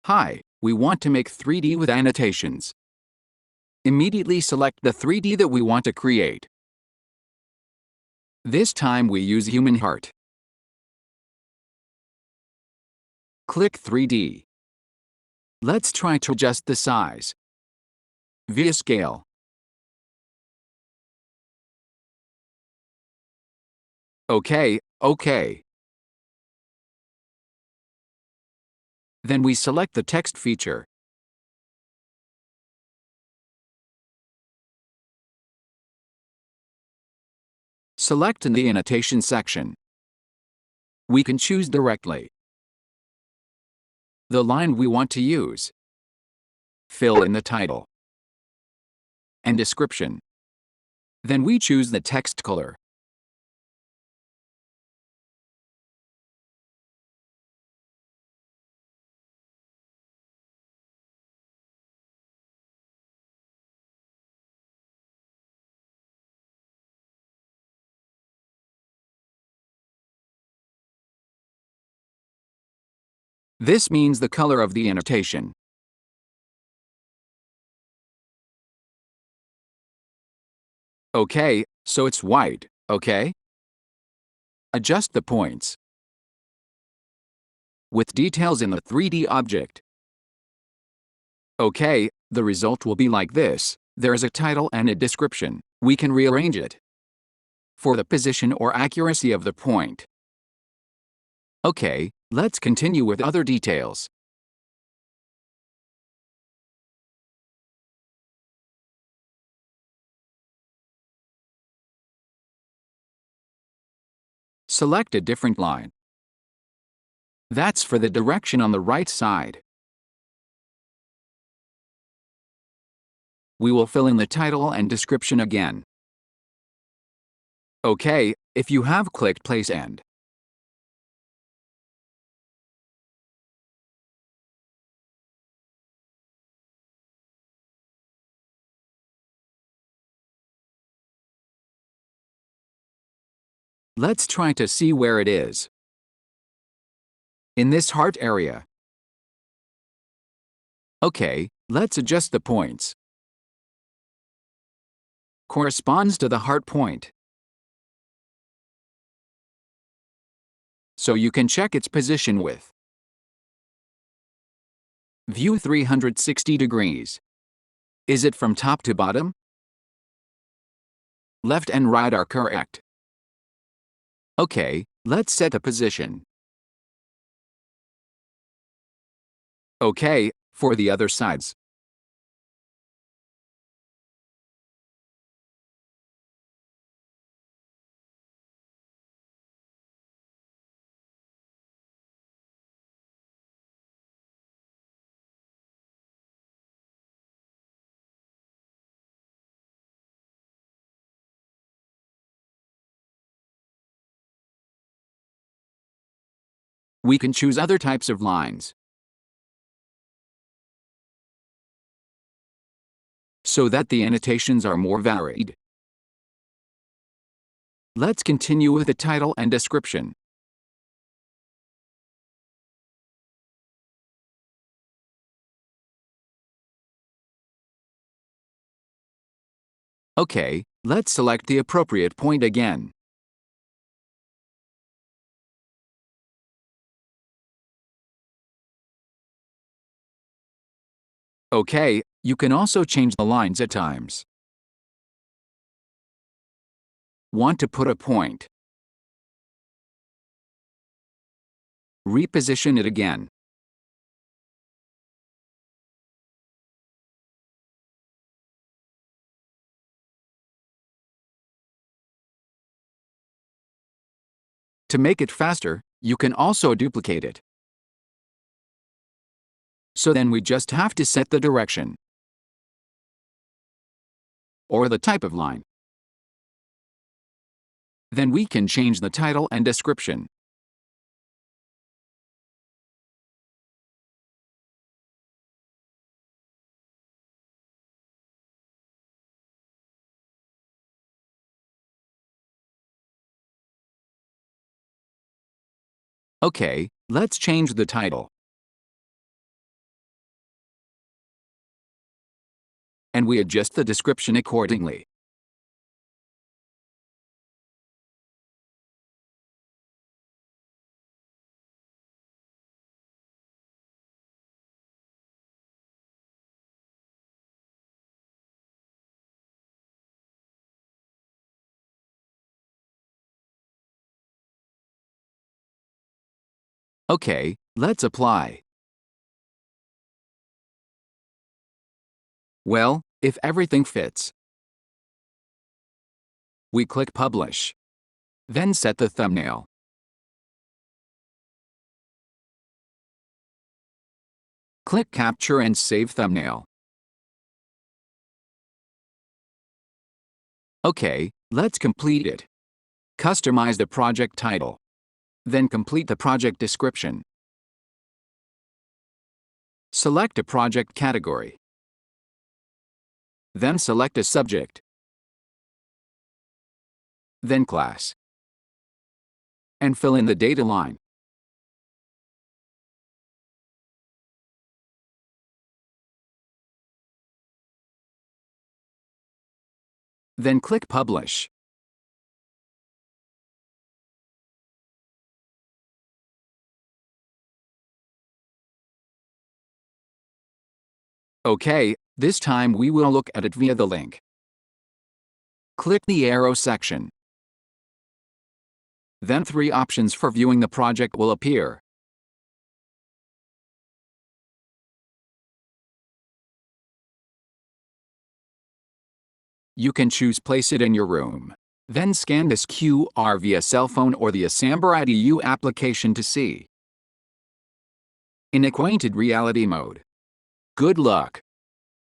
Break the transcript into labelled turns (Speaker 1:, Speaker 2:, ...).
Speaker 1: Hi, we want to make 3D with annotations. Immediately select the 3D that we want to create. This time we use human heart. Click 3D. Let's try to adjust the size via scale. OK. Then we select the text feature. Select in the annotation section. We can choose directly the line we want to use. Fill in the title and description. Then we choose the text color. This means the color of the annotation. OK, so it's white, OK? Adjust the points with details in the 3D object. OK, the result will be like this. There is a title and a description. We can rearrange it for the position or accuracy of the point. OK, let's continue with other details. Select a different line. That's for the direction on the right side. We will fill in the title and description again. OK, if you have clicked Place End. Let's try to see where it is. In this heart area. OK, let's adjust the points. Corresponds to the heart point. So you can check its position with View 360 degrees. Is it from top to bottom? Left and right are correct. OK, let's set a position. OK, for the other sides. We can choose other types of lines so that the annotations are more varied. Let's continue with the title and description. OK, let's select the appropriate point again. OK, you can also change the lines at times. Want to put a point? Reposition it again. To make it faster, you can also duplicate it. So then we just have to set the direction or the type of line. Then we can change the title and description. OK, let's change the title. and we adjust the description accordingly. Okay, let's apply. Well, if everything fits, we click Publish. Then set the thumbnail. Click Capture and Save Thumbnail. Okay, let's complete it. Customize the project title. Then complete the project description. Select a project category. Then select a subject. Then class. And fill in the data line. Then click Publish. Okay, this time we will look at it via the link. Click the arrow section. Then 3 options for viewing the project will appear. You can choose Place it in your room. Then scan this QR via cell phone or the Asambra IDU application to see. In Acquainted Reality mode. Good luck!